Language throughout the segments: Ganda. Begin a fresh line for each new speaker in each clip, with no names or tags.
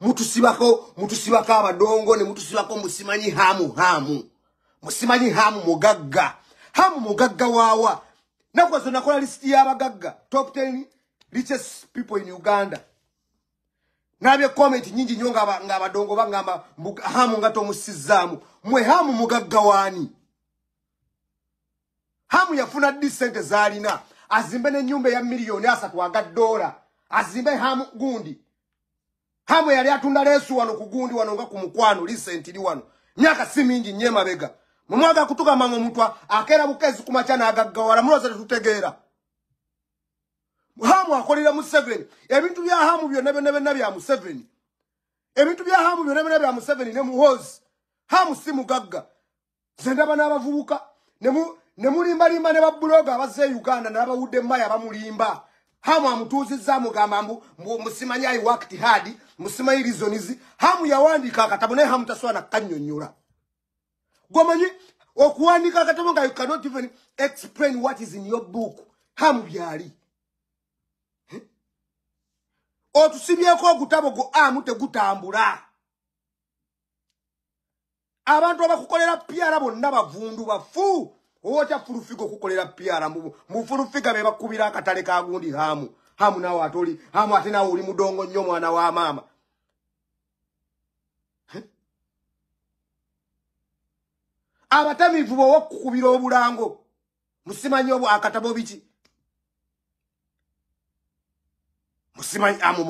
mutusibako abadongo ne mutusibako musimanyi hamu. Musimanyi hamu mugagga. Hamu mugagga wawa. Nakwazo nakola listi y'abagagga. Top 10 richest people in Uganda. Nabye comment nyingi nyonga ngabadongo bangamba hamu ngato musizaamu. Mwe hamu mugagga wani. Hamu yafuna decent zalina. Azimbe ne nyumba ya milioni asatu aga $. Azimbe hamu gundi. Hamu yali atunda lesu wano kugundi wano nga kumukwano recently wano. Myaka si mingi nyema bega. Mumwaga kutuka mango mutwa akera bukezi kumachana agaggawala muloza tutegeera. Hamu akolera Museveni. Ebintu bya hamu byonna bya Museveni. Ebintu bya hamu byonna bya Museveni ne muhozi. Hamu si mugagga. Zendaba n'abavubuka ne mulimba ne babbuloga abaze Uganda n'abawudde maya bamulimba. Hamu amutuuzizza mugamba musimanyi I worked hard, musimanyi reasons. Hamu yawandika akatabo ne hamu taswana kannyonnyola. Gomanyi okuwandika akatabo nga you cannot even explain what is in your book. Hamu byali. Otusibyeko ogutabo go amute gutambula. Abantu abakukolera PR bonna bavundu bafu. Ocha furufigo kukolera PR mu furufiga be bakubira akatale ka gundi hamu. Hamu nawo atoli, hamu atena uli mudongo nnyo mwana wa mama. Abatamivu bo okukubira obulango. Musimanyi obo akatabo biki. Musimanyi amu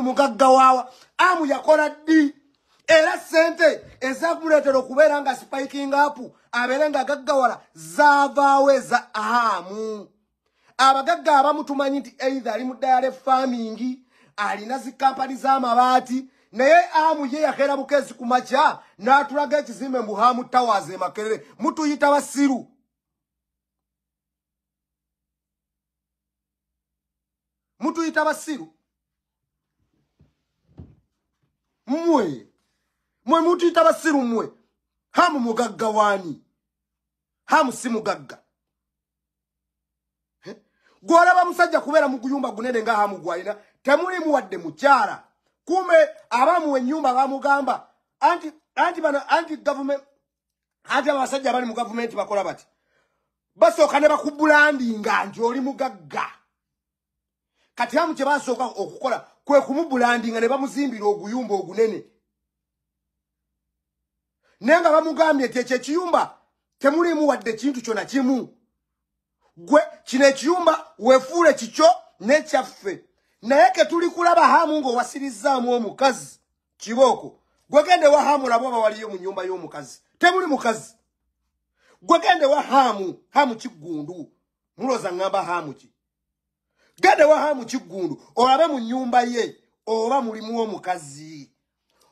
mugagga wawa. Amu yakola ddi. Era sente ezakuletera okubeera nga spiking up aberenga gaggawala zavaawe za hamu. Abagagga abamu tumanyi nti either ali mu dairy farming, alina zi company z'amabaati, naye amu ye yakera bukezi kumacha n'atulaga ekizimbe mu Hamu Towers e Makerere. Mutuyita basiru. Mutuyita basiru. Mwe mutuyita basiru mwe. Hamu mugagga wani. Hamu si mugagga. Gwolaba musajja kubeera mu guyumba gunene nga hamu gwalina temuli muwadde mukyala. Kume abamu ennyumba bamugamba anti government anti abasajja abali mu government bakola bati. Basooka ne bakubulandinga nti oli mugagga. Kati hamu kye basooka okukola kwe kumubulandinga ne bamuzimbira oguyumba ogunene. Nenga bamugambye ekyo ekiyumba temuli muwadde kintu kyona kimu. Gwe kino ekiyumba wefuule kikyo n'ekyaffe. Naye ke tuli kulaba hamu ng'owasirizzaamu omukazi kibooko. Gwe gende wa hamu labo bawaliyo mu nyumba y'omukazi. Temuli mukazi. Gwe gende wa hamu Kiggundu. Muloza ngamba hamu ki. Gende wa hamu Kiggundu olabe mu nyumba ye oba mulimu omukazi.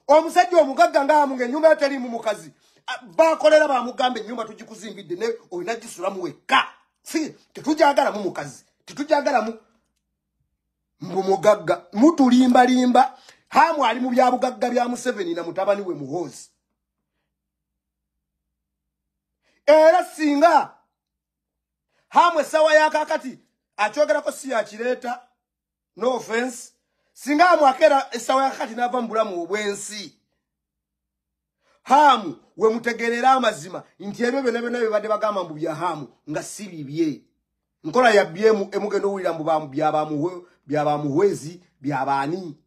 Omusajja omugagga nga hamu ng'ennyumba yo terimu mukazi. Bakolera bamugambe ennyumba tugikuzimbidde ne olina gisulamu wekka. Si tetujagala mu mukazi. Tetujagala mu mugagga. Mutulimba. Hamu ali mu byabugagga bya Museveni na mutabani we muhozi. Era singa hamu esawa yakakati akyogerako si yakireta. No offense. Singa hamu akera esawa yakakati nava mu bulamu obwensi. Hamu we mutegerera amazima nti ebyo byonna bibadde bagamba mbu bya hamu nga si bibye. Nkola ya byemu emugendo owulira mbu bamu byabamuhwezi byabaani.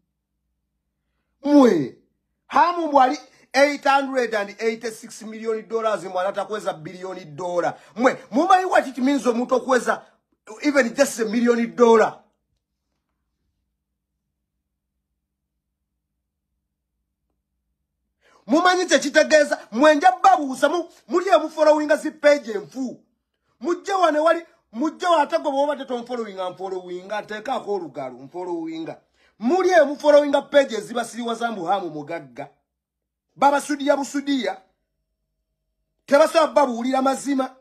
Mwe hamu bwali $886 million mwana takweza $1 billion. Mwe mumanyi what it means omuntu okweza even just $1 million. Mumanyi kitegeeza mwenja babuusa muli emufollowinga zi page enfu. Mujja wane wali mujja watego boba followinga teekaako olugalo mfollowinga. Muli emufollowinga page ezibasiriwa zambu hamu mugagga. Babasudiya busudiya. Tebasobola babuulira mazima.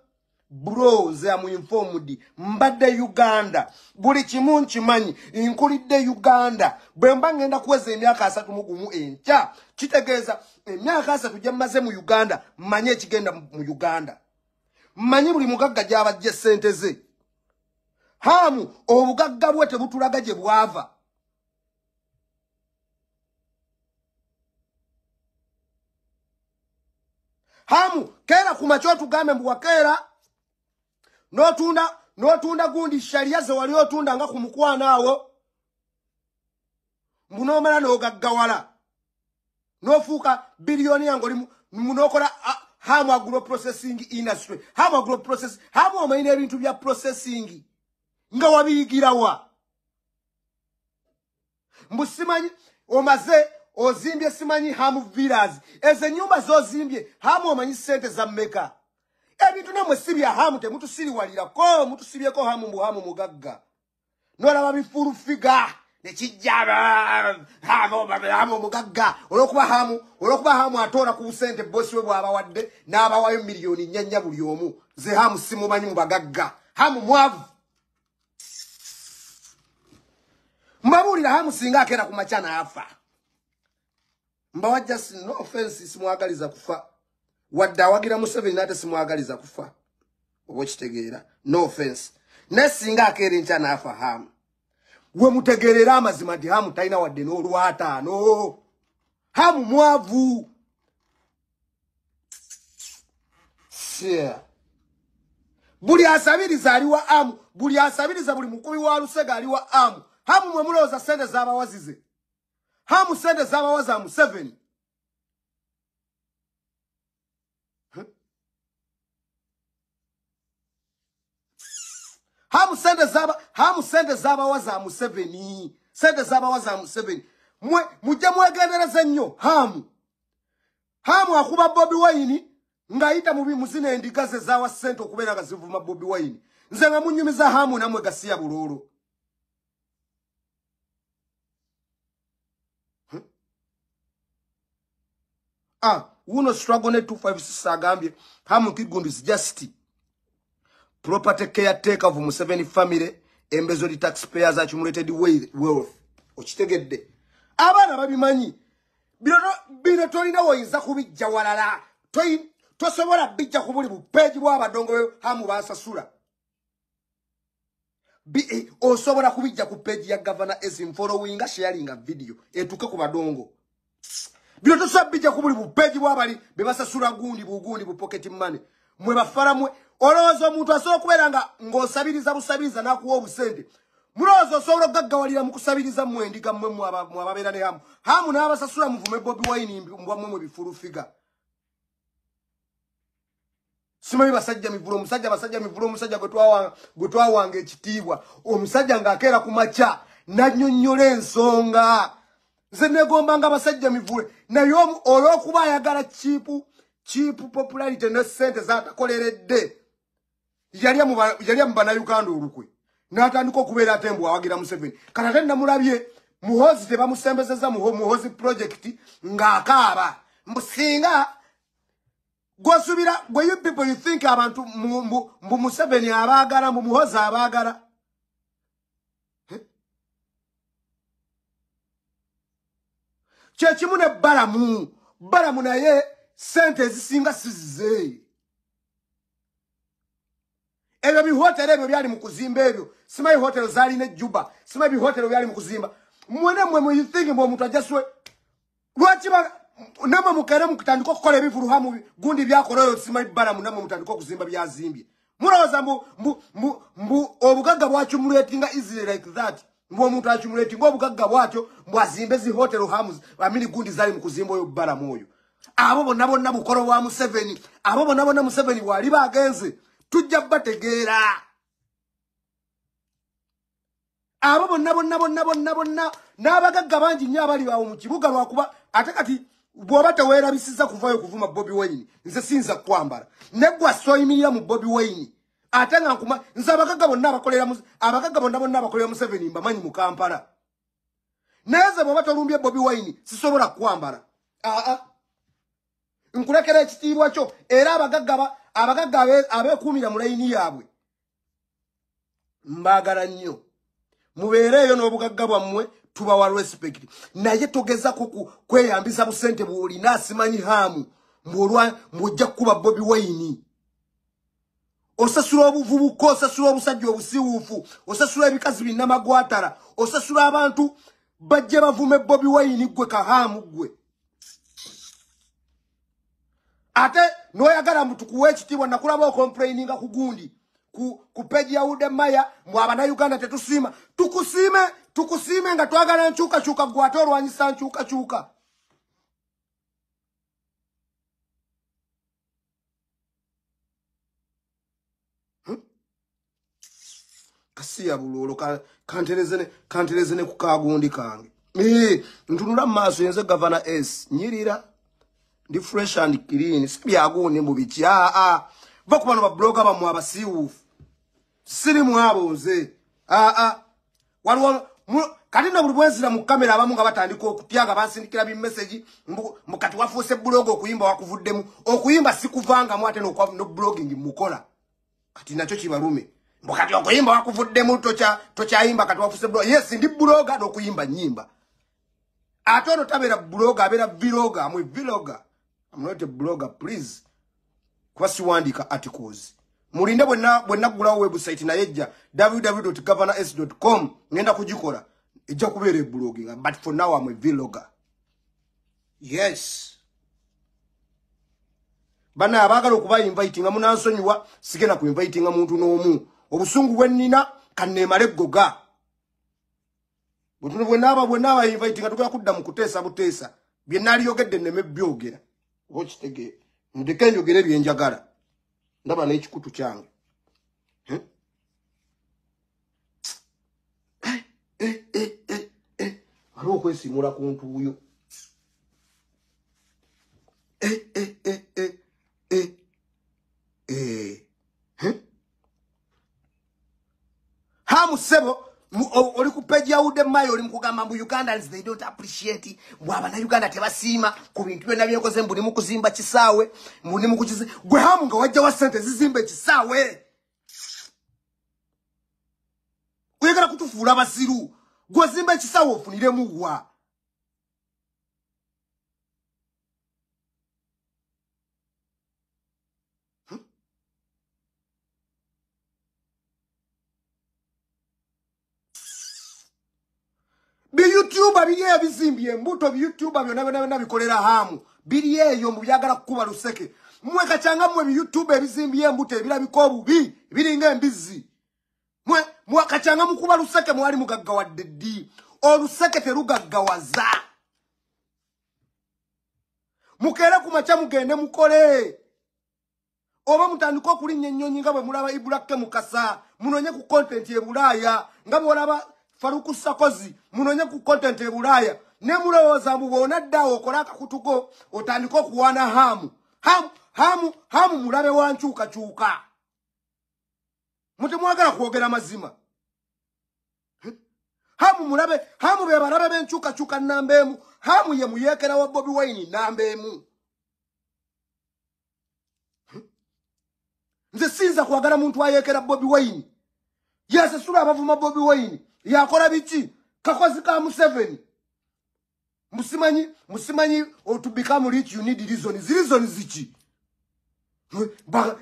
Bros am informed. Mbadde Uganda. Buli kimu nkimanyi. Nkulidde Uganda. Bwe mba ngenda kuweza emyaka 3 enkya. Kitegeeza emyaka 3 gye mmaze mu Uganda. Mmanyi ekigenda mu Uganda. Mmanyi buli mugagga gy'abajja ssente ze. Hamu obugagga bwe tebutulaga gye bwava. Hamu kera kumacho tugambe mbu wakera notunda gundi sharia ze wali otunda nga kumukwana awo munomala n'ogaggawala nofuuka biliyoni yango munokola Hamu agro processing industry Hamu agro process Hamu omanyi ebintu bya processing nga wabiyigirawa mbusimanyi omaze ozimbye simanyi Hamu villas eze nyumba zozimbye Hamu omanyi sente za mmeka ebintu namwe sibya Hamu temutusiriwalira ko mutusibyeko Hamu mbu Hamu mugagga nolaba bifuru figa nekijjaba Hamu mugagga olokuba Hamu atora ku sente bosi we bwabawadde n'abawayo miliyoni nnyanya buli omu ze Hamu simumanyi mu bagagga Hamu mwavu mbabulira Hamu singa akera ku machana afa mbawajja no offense simwagaliza kufa wadda awagira Museveni nate simwagaliza kufa obo kitegeera no offense nesinga akera nchana afa Hamu we mutegerera amazima ndi Hamu taina wadde n'olwata no Hamu mwavu sia buli asabiriza aliwa Hamu buli asabiriza buli mukubi wa Lusega aliwa Hamu Hamu mwe muloza sente z'abawazize Hamu sente z'abawaza Museveni Hamu sente z'abawaza Museveni sente z'abawaza Museveni mujja mwegendereza nnyo Hamu akuba Bobi Wine ngayita mubi muzina endiga ze zawa sente okubeera nga zivuma Bobi Wine nze nga munyumiza Hamu namwe gasiya bulolo uno struggle ne 256 agambye Hamu Kiggundu is just property caretaker of Museveni family embezo di taxpayers accumulated wealth okitegedde abana babimanyi bino tolina woyinza kubijja walala tosobola bijja ku buli bupeegi bw'abadongo Hamu basasula osobola kubijja ku page ya governor esim following sharing a video etuke ku badongo bino tosobola bijja ku buli bupeegi bw'abali bebasasula gundi bu pocket money mwe bafara mwe olozo omuntu asobola kubeera nga ng'osabiriza n'akuwa obusente mulozo osobola okugaggawalira mu kusabiriza mmwe endiga mmwe mwababeera ne Hamu n'abasasula muvume Bobi Wine mbwammwe mwe bifulufiga simanyi basajja mivulo omusajja gwe twawanga ekitiibwa omusajja ng'akeera ku makya nannyonnyola ensonga nze negomba nga basajja mivule naye olw'okuba ayagala cheap popularity ne sente z'atakoleredde yali mu bannayuganda olukwe n'atandika okubeera ate mbu awagira Museveni kati ate namulabye muhozi tebamusembezeza muhozi project ng'akaaba mbusinga gwosubira gwe you people you think abantu mbu Museveni abaagala mbu muhozi abaagala kyekimu ne balamu naye sente ezisinga sizize ebyo bihotelo ebyo byali mu kuzimba ebyo simanyi hotelo zaali ne Juba simanyi bihotelo byali mu kuzimba mwene mwe you think mbu omuntu ajaswe lwaki namwe mukere mukutandika okukola ebivulu Hamu gundi byakoloyo simanyi balamu namwe mutandika okuzimba byazimbye mulowooza mbu obugagga bwakyumulatinga easily like that mbu omuntu akyumulatinga obugagga bwatyo mbu azimbe zi hotelo Hamu amini gundi zaali mu kuzimba oyo balamu oyo abo bonna bukolo bwa Museveni abo bonna Museveni wali bagenze tujja bategeera abo bonna n'abagagga bangi nnyo abali bawo mu kibuga lwakuba ate kati bw'oba teweerabisiza kuvayo kuvuma Bobi Wine nze sinza kwambala neggwa soyimirira mu Bobi Wine ate nga nkuma nze abagagga bonna abakolera Museveni mbamanyi mu Kampala naye ze bw'oba tolumbye Bobi Wine sisobola kwambala nkulekera ekitiibwa kyo era abagagga abeekuumira mu layini yaabwe mbaagala nnyo mubeereeyo n'obugagga bwammwe tubawa respect naye togeza kweyambisa busente bw'olina asimanyi Hamu mbw'ojja kukuba Bobi Wine osasula obuvubuka osasula obusajja obusiwuufu osasula ebikazi binnamagwatara osasula abantu bajje bavume Bobi Wine gwe Hamu gwe ate noyagala mutukuwe ekitiibwa nakulaba okomplaininga ku gundi ku page ya Ude Maya mwabana Uganda tetusima tukusime nga twagala nkyuka gwate olwanyisa nkyuka kasiya bulolo kantereze ne kukagundi kange ntunula maaso yenze Governor S nyirira ndi fresh and clean sibyagundi mu bichi bakubano ba blogger bamwe abasiwu siri mwabo nze waliwo kati na buli bwenzira mu kamera abamu nga batandika okutyaga bansindikira bi message mukati wafuuse blog okuyimba wakuvuddemu okuyimba sikuvanga mu ate no blogging mukola kati nacho kibalume mbokati okuyimba wakuvuddemu tokyayimba kati wafuuse blog yes ndi blogger n'okuyimba nyimba atono tabera blogger abera vlogger amwe vlogger I'm not a blogger please kwa siwandika articles mulinde bwenna gulawo website na yejja www.governors.com ngenda kujikola ejja kubeera blogging but for now I'm a vlogger yes bana abagala okuba inviting amunansonyiwa sigena ku inviting omuntu n'omu obusungu bwennina kannemale goga butuno bwenaba inviting atukola kudda mu kuteesa buteesa bye nali yogedde neme byogera okitege ndeke njogere bye njagala ndaba n'ekikutu kyange waliwo okwesimula ku ntuuyo Hamusebo oli ku page ya Ude Maya oli mukugamba mbu Ugandans they don't appreciate bwabana Uganda tebasiima ku bintu byonna byekoze mbuli mukuzimba kisaawe mbuli mukukize gwe hamu nga wajja wa sente zizimbe kisaawe kuyegala kutufuula abasiru gwe zimba kisaawe ofuniremu wa YouTuber biriye bizimbye mbuto YouTuber byona bikolera hamu biriye yo mubyagala kukuba luseke mwe kachanga mwe YouTuber bizimbye mbuto ebirabiko bubi biringa embizi mwe kachanga mukuba luseke mwali mugagga wa deddi oluseke terugagga waza mukere kumacha mugende mukole oba mutandika okulinnya ennyonyi nga bwe mulaba Ibulakke Mukasa munonye ku content e Bulaya nga bwe olaba Faruku Sakozi munonye ku content e Bulaya ne mulowooza mubona ddawo okola akakutuko otandika okuwaana hamu mulabe wa nkyukakyuka muti mwagala kwogera mazima hamu mulabe hamu be balabe b'enkyukakyuka nnambeemu hamu ye muyeekera wa Bobi Wine nnambeemu nze sinza kwagala muntu ayeekera Bobi Wine yasasula abavuma Bobi Wine yakola biki kakozi ka Museveni musimanyi to become rich you need reasons ziki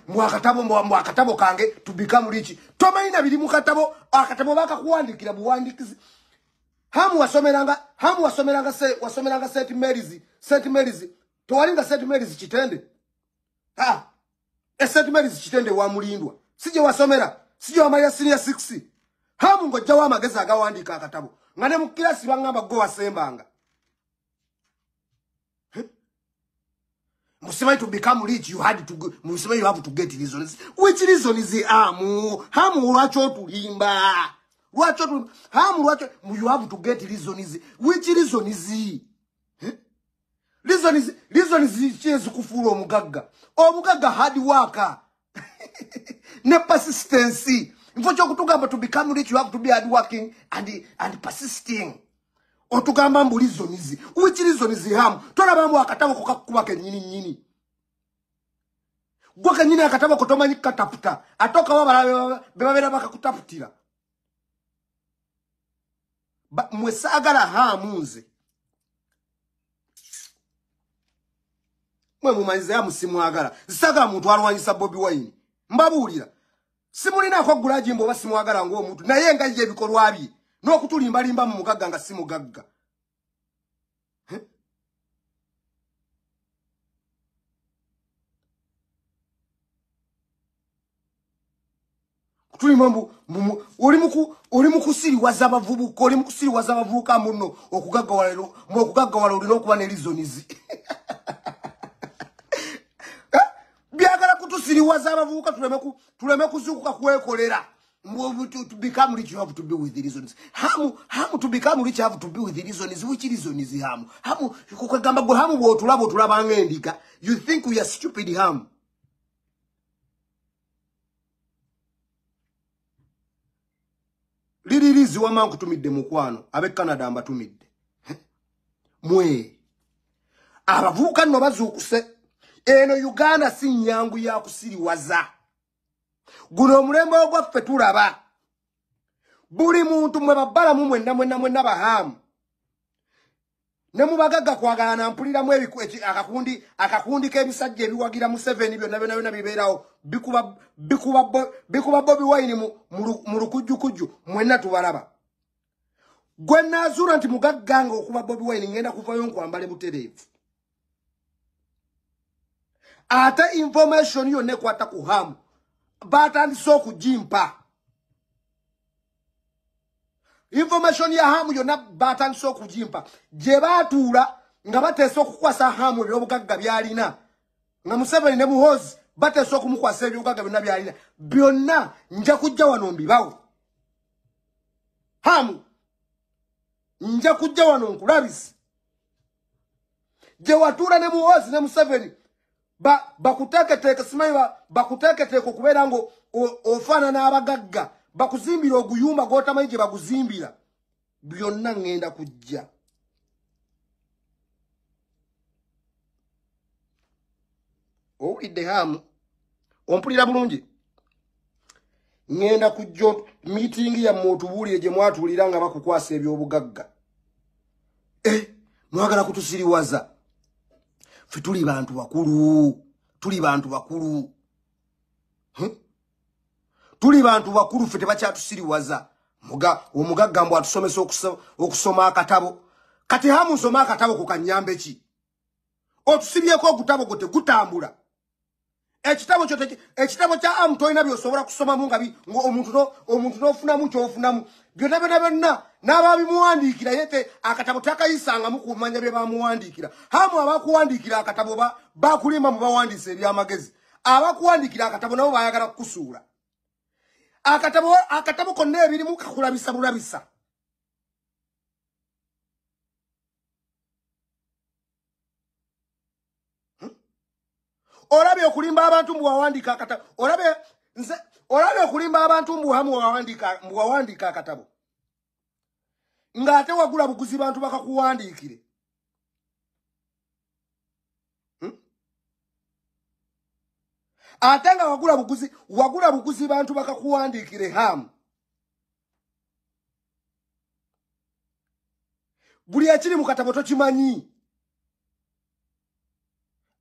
mwakatabo kange to become rich tomayina biri mukatabo akatabo bakakuwandikira buwandikizi hamu wasomeranga St. Mary's towalinga St. Mary's kitende St. Mary's kitende wa mulindwa sije wasomera sije wamaya senior 6 hamu ngojja wa magezi agawandika akatabo ngane mu class bangamba go wasembanga Museveni to become rich you had to go Museveni you have to get reasons which reason is hamu lwacho tulimba hamu lwacho you have to get reasons which reason is reason is chezu kufuula omugagga hard worker ne persistency mfocho kutugamba to become rich you have to be hard working and persisting otugamba mbu reasons which reason is hamu tolabambu akatabo kokakuba kenyini gwa kenyini akatabo kotomanyi kataputa atoka bebabera bakakutaputira mwesagala hamunze mwe mumanyize ya musimwagala zisagala muntu alwanyisa Bobi Wine mbabulira simulina ko gulajimbo basimwagala ngo omuntu naye nga ye bikolwa bye n'okutulimba mu mugagga nga simugagga tuli mambu oli mukusiriwaza abavubuka oli mukusiriwaza abavubuka muno okugaggawala olina okuba ne reasons byagala kutusiriwaza abavubuka tuleme kuzukuka kwekolera. To become rich, you have to be with the reasons. Hamu to become rich, you have to be with the reasons. Which reason is Hamu? You think we are stupid, Hamu? Lirizi wamangu tumidde mukwano abe Canada amba tumidde mwe abavubuka nno bazuukuse eno Uganda si nyangu ya kusiriwaza guno omulembe ogwaffe tulaba buli muntu mwe babbala mu mwenna bahamu ne mubagagga kwagalana mpuliramu akakundi k'ebisajja ebiwagira Museveni byonna bibeerawo bikuba Bobi Wine mu lukujjukujju mwenna tubalaba gwe naazuula nti mugagganga okuba Bobi Wine ngenda kuvayo nkwambale butereevu ate information yonna ekwata ku Hamu batandise okugimpa information ya Hamu yonna batandise okugimpa gye baatuula nga bateesa okukwasa Hamu ebyobugagga byalina nga Museveni ne Muhoozi bateesa okumukwasa ebyobugagga byonna byalina byonna nja kujja wano mbibawo Hamu nja kujja wano nkulabisi gye watuula ne Muhoozi ne Museveni bakuteeketeeka simanyi bakuteeketeeka okubeera ngo ofaanana abagagga bakuzimbira oguyumba gw'otamanyi gye baguzimbira byonna ngenda kujja owulidde Hamu ompulira bulungi ngenda kujja meeting yammwe otubuulire gye mwatuulira nga bakukwasa ebyobugagga mwagala kutusiriwaza ffe tuli bantu bakulu tuli bantu bakulu ffe tebakyatusiriwaza omugagga mbw atusomesa okusoma akatabo kati Hamu nsoma akatabo ku kanyambe ki otusibyeko ogutabo gwo tegutambula ekitabo kya Hamu tolina byosobola kusomamu nga omuntu n'ofunamu ky'ofunamu byonna n'ababimuwandiikira yete akatabo takayisangamu kumanya bye bamuwandiikira Hamu abakuwandiikira akatabo bakulimba mu bawandiisa ebyamagezi abakuwandiikira akatabo nabo bayagala kukusuula akatabo konna ebirimu kakulabisa bulabisa olabye okulimba abantu mbu wawandiika akatabo olabye okulimba abantu mbu Hamu wawandiika akatabo ng'ate wagula buguzi bantu bakakuwandiikire ate nga wagula buguzi bantu bakakuwandiikire Hamu buli ekiri mu katabo tokimanyi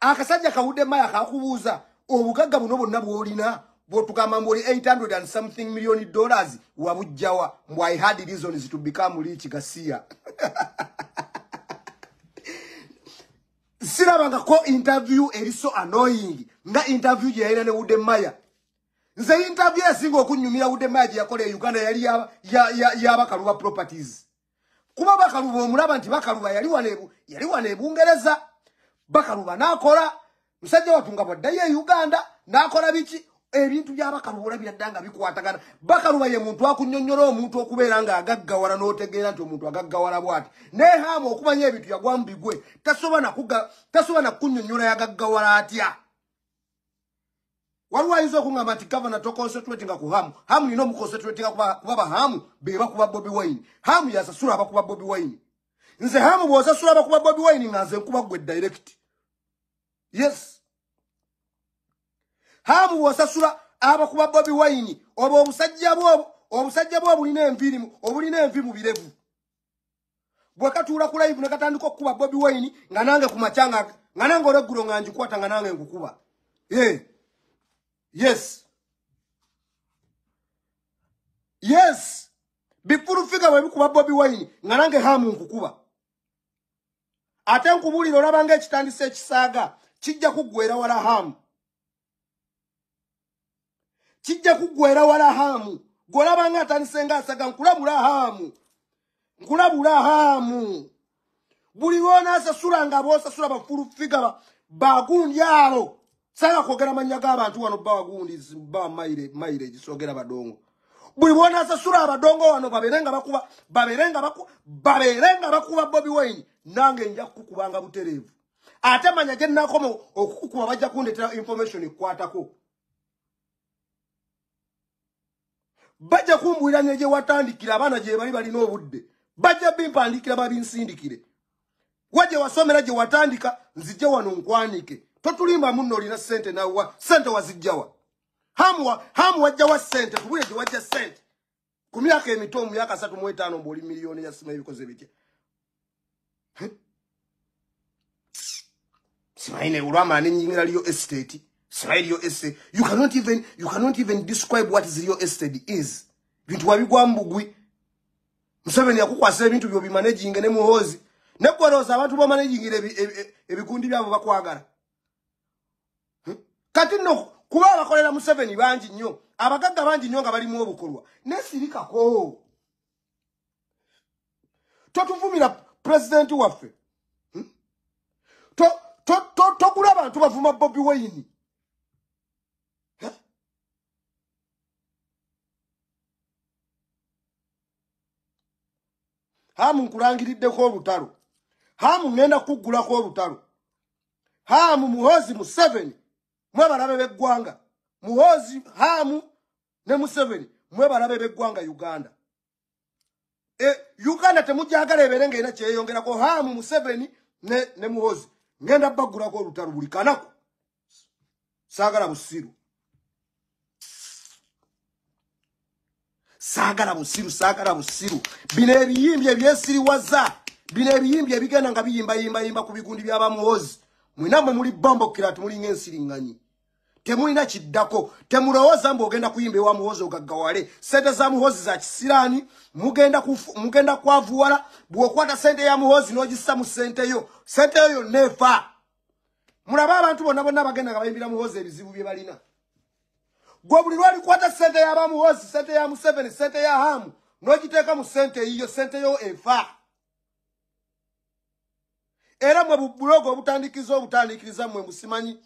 akasajja kawudde maya kakubuuza obugagga buno bonna bw'olina bw'otugamba mboli $800 and something million wabujjawa mbw I had reasons to become rich Gasiya sirabangako interview eri so annoying nga interview gye yalina ne Wudde Maya nze interview esinga okunyumira Wudde Maya gye yakola e Uganda yali y'Abakaluba properties kuba Bakaluba omulaba nti Bakaluba yali wano e Bungereza Bakaluba n'akola musajja watunga bwaddayo e Uganda n'akola biki ebintu by'Abakaluba olabiraddanga bikwatagana Bakaluba ye muntu akunnyonnyola omuntu okubeera nga agaggawala n'otegeera nti omuntu agaggawala bw'ati ne Hamu okumanya ebintu yagwa mu bigwe tasoba na kunnyonnyola yagaggawala atya waliwo ayinza okungamba nti gavana toconcentratinga ku Hamu nina omuconcentratinga kuba bahamu be bakuba Bobi Wine Hamu yasasula abakuba Bobi Wine nze Hamu bw'osasula abakuba Bobi Wine nga nze nkuba gwe direct yes Hamu bw'osasula abakuba Bobi Wine oba obusajja bwo bulina envi mu birevu bwe katuula ku live ne katandika okukuba Bobi Wine nga nange ku macanga nga nange olweggulo nga njikwata nga nange nkukuba yes bifulu figa bwe bikuba Bobi Wine nga nange Hamu nkukuba ate nkubuulira olabanga ekitandise ekisaaga kijja kuggwera wala Hamu kijja kuggwera wala Hamu golaba nga atanisenga asaga nkulabula Hamu buli wona asasula nga bosasula bafulu figa bagundi abo sanga kwogera manya g'abantu wano bagundi ba maire gisogera badongo buli wona asasula abadongo wano baberenga bakuba Bobi Wine nange nja kukubanga buterevu ate manya je nakoma okukukuba bajja kundetera information ekwatako bajja kumbuliranya je watandikira abana je bali balina obudde bajja bimpandikira babinsindikire waje wasomera je watandika nzije wano nkwanike totulimba munno lina sente nawa sente wazijjawa hamu wajja wa sente tubuye je wajja sente ku myaka emito mu myaka 3 mu 5 mboli milioni ya sima ebikoze bike simaine ulama nyingira liyo estate simaine liyo estate you cannot even describe what is your estate is bintu wabigwa mbugwi Museveni yakukwasa ebintu byo bimanaging ne muhozi ne kworoza abantu bo managing ebikundi byabo bakwagala kati no kuba bakolera Museveni banji nnyo abagagga banji nnyo nga bali mu obukolwa nesirikako totuvumira president waffe tokula abantu bavuma Bobi Wine Hamu nkulangirideko olutalo Hamu ngenda kuggulako olutalo Hamu muhozi Museveni mwe balabe beggwanga muhozi Hamu ne Museveni mwe balabe beggwanga Uganda Uganda temujagala eberenge ina kyeyongerako Hamu Museveni ne muhozi ngenda baggulako olutalo buli kanako sagala busiru sagala busiru bino ebiyimbye ebyesiriwaza bino ebiyimbye ebigenda nga biyimba ku bigundi by'abamuhozi mwinamwe muli bombokera tumuli ng'ensiringanyi temulina kiddako temulowooza mbu ogenda kuyimba ewa muhozi ogaggawale sente za muhozi za kisirani mugenda kwavuwala bw'okwata sente ya muhozi n'ogissa mu sente yo nefa mulaba abantu bonna bagenda nga bayimbira muhozi ebizibu bye balina gwe buli lwali kwata sente ya bamuhozi sente ya Museveni sente ya Hamu n'ogiteeka mu sente iyo sente yo efa era mwe bulogo obutandikiriza mwe musimanyi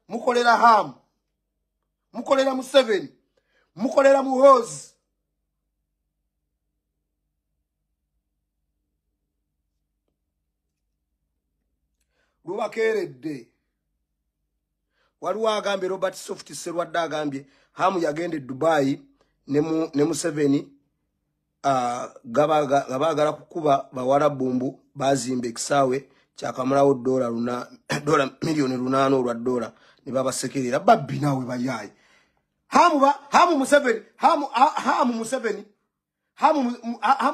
mukolera Hamu mukolera Museveni mukolera muhozi lubakeeredde waliwo agambye Robert Soft Serwadda agambye Hamu yagende Dubai ne Museveni gabagala kukuba bawala bumbu bazimba ekisaawe kyakamalawo dola milioni 8 olwa dola ne babasekerera babbi nawe bayaye Hamu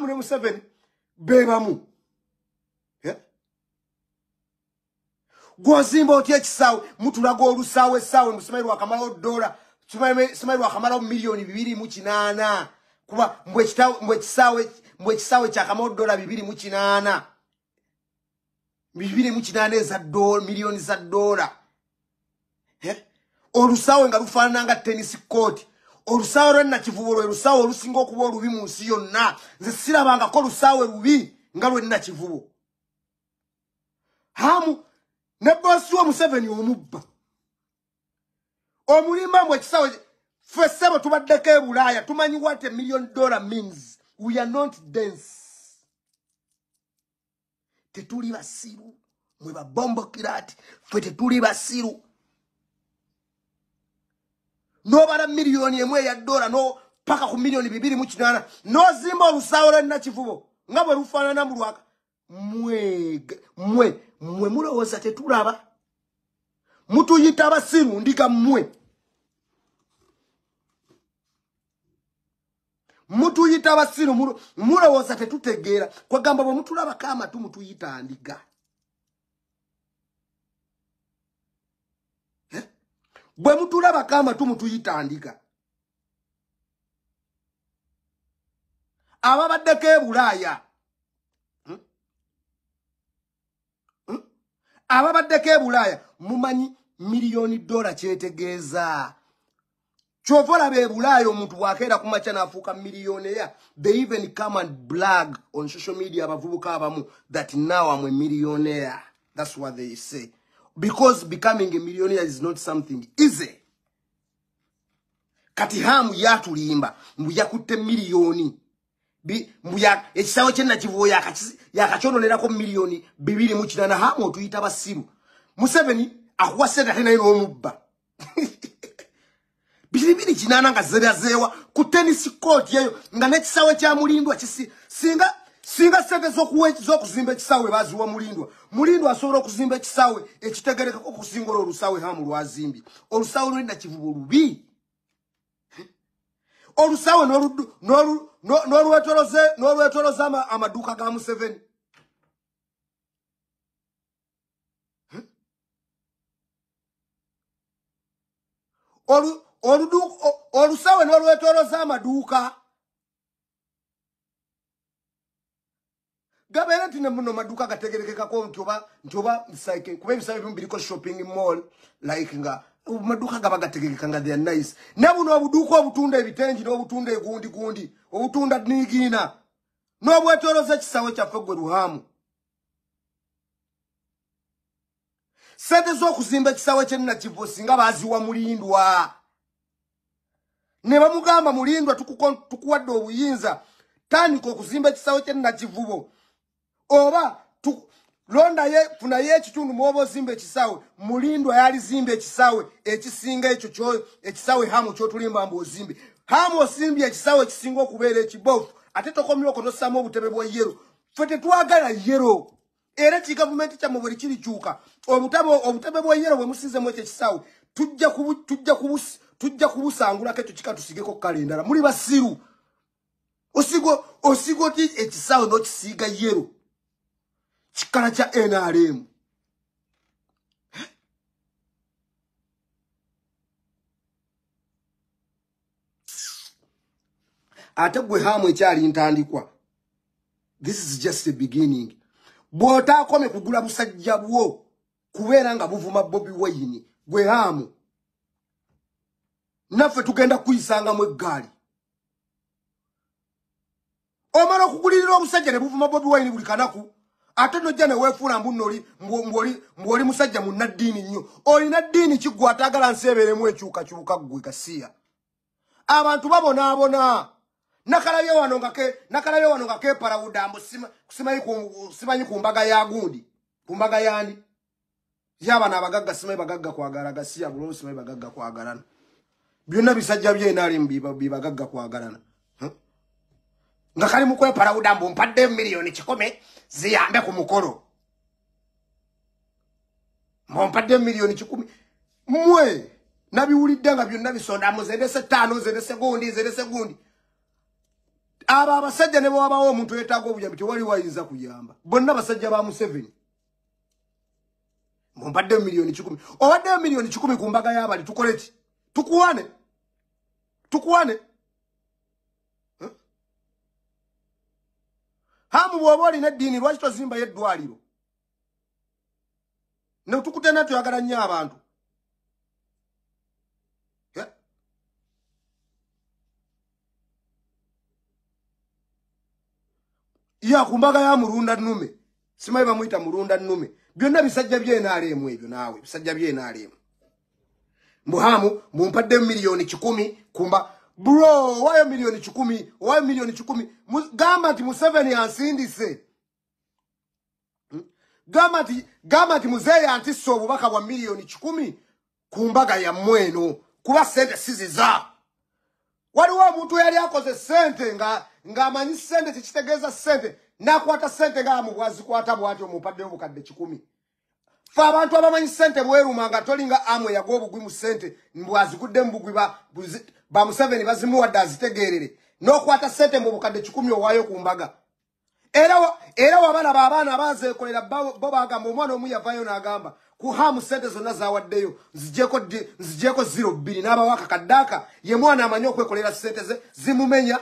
ne Museveni bebamu gwazimba otya ekisaawe mutulaga olusaawe esaawe Museveni wakamalawo dola Museveni wakamalawo milioni 2.8 kuba mbwe ekisaawe kyakamalawo dola 2.8 eza dola milioni za dola olusaawe nga lufaanana nga tennis court olusaawe lwenna kivubo lwe lusaawe olusinga okuba olubi mu nsi yonna nze sirabangako lusaawe lubi nga lwenna kivubo Hamu ne bosi wa Museveni omubba omulimba mbwe ekisaawe ffe ssebo tubaddeko e Bulaaya tumanyi what $1 million means we are not dense tetuli basiru mwe babombokirati ffe tetuli basiru nobala milioni emwe ya dola no paka ku milioni 2.8 nozimba olusaawe lwenna kivubo nga bwe lufaanana mu lwaka mwe mulowooza tetulaba mutuyita basiru ndika mmwe mutuyita basiru mulowooza tetutegeera kwagamba bwe mutulabako amatu mutuyita ndiga bwe mutulabako amatu mutuyita ndiga ababaddeko e Bulaaya ababaddeko e Bulaaya mumanyi milioni dola kyetegeeza Chovola be Bulayo omuntu bwakera kumacha nafuuka millionaire. They even come and brag on social media abavubuka abamu that now I'm a millionaire. That's what they say. Because becoming a millionaire is not something easy. Kati hamu yatulimba mbuyakutte milioni. Mbuya ekisawo kyenna kivuo yakachononelako milioni 2.8 hamu otuyita basiru. Museveni akuwasenda tena ino omubba. Bilibili kinana nga zerezewa ku tennis court yeyo nga nekisawe kya mulindwa kisi singa sente zokuzimba ekisawe baziwa mulindwa asobola okuzimba ekisawe ekitegereka okusingola olusawe hamu lwazimbi olusawe lwenda kivubo lubi olusawe n'olwetoloze amaduuka ga Museveni olusawe n'olwetoloze amaduuka gabere nti muno maduuka gategerekekako nti oba msaike kuba ebisawe ebimu biriko shopping mall like nga maduuka gaba gategekeka nga they are nice ne buno obuduuka obutunda ebitengi n'obutunda egundi obutunda nigiina n'obwetoloze ekisawe kyaffe gwe Ruhamu sente z'okuzimba ekisawe kyenna kivo singa baziwa mulindwa ne bamugamba mulindwa tukuwadde obuyinza tandika okuzimba ekisawe kyenna kivubo oba londaye funaye ekitundu mwoba ozimba ekisawe mulindwa yalizimba ekisawe ekisinga ekyo ekisawe hamu kyotulimba mbu ozimbe hamu osimbye ekisawe ekisinga okubeera ekibofu ate tokomyeko nossamu obutebe bwa yero ffe tetwagala yero era ki gavumenti kyammwe bwe kirikyuka obutebe bwa yero bwe musinzemu ekyo ekisawe tujja kubusangulako ekyo kika tusigeko kale endala muli basiru osigo ti ekisawe n'okisiiga yero kikala kya NRM ate gwe hamu ekyali ntandikwa this is just the beginning bw'otaakome kugula busajja bwo kubeera nga buvuma Bobi Wine gwe hamu naffe tugenda kuyisangamu eggaali omala okugulirira omusajja ne buvuma Bobi Wine buli kanaku ate nojja ne weefuula mbwoli musajja munnaddiini nnyo olina ddiini kiggwa ataagala nsi ebeeremu ekyukakyuka ggwe kasiya abantu babonaabona nakalabye wano nga keparawuda mbu simanyi ku mbaga ya gundi ku mbaga yandi yabana abagagga simanyi bagagga kwagala gasiya bulo simanyi bagagga kwagalana byonna bisajja bye nali bibagagga kwagalana nga kali mu kweparawuda mbu mpadde milioni 10 ziyambe ku mukolo mpadde milioni 10 mwe nabiwulidde nga byonna bisondamu zendese 5 zendese gundi aba abasajja ne bwabawo omuntu yetaaga obuyambi tewali wayinza kuyamba bonna basajja ba Museveni mpadde milioni 10 owadde milioni 10 ku mbaga y'abali tukoleki tukuwane hamu bw'oba olina eddiini lwaki tozimba yeddwaliro ne tukutena tuyagala nnyo abantu ya kumbaga ya murunda nnume simanyi bamuyita murunda nnume byonna bisajja bye NRM ebyo naawe bisajja bye NRM muhamu mumpadde milioni 10 kumba bro wayo milioni 10 gamba nti Museveni ansindise gamba nti muzeeyi antisse obubaka bwa milioni 10 kumbaga ya mweno kuba sente siziza waliwo omuntu yali akoze sente nga amanyi sente tekitegeeza sente nakwata sente nga mubwazikwata bwatyo mumpaddeyo bukadde 10 fe abantu abamanyi sente bweruma nga tolinga amwe yagwa obugwi mu sente mbwazigudde mubugwi ba Museveni bazimuwadde azitegeerere n'okwata sente mu bukadde 10 owaayo ku mbaga era wabalaba abaana abazeekolera bo bagamba omwana omu yavaayo n'agamba ku hamu sente zonna zawaddeyo nzigyeko 0.2 n'abawaka kaddaaka ye mwana amanyi okwekolera sente ze zimumenya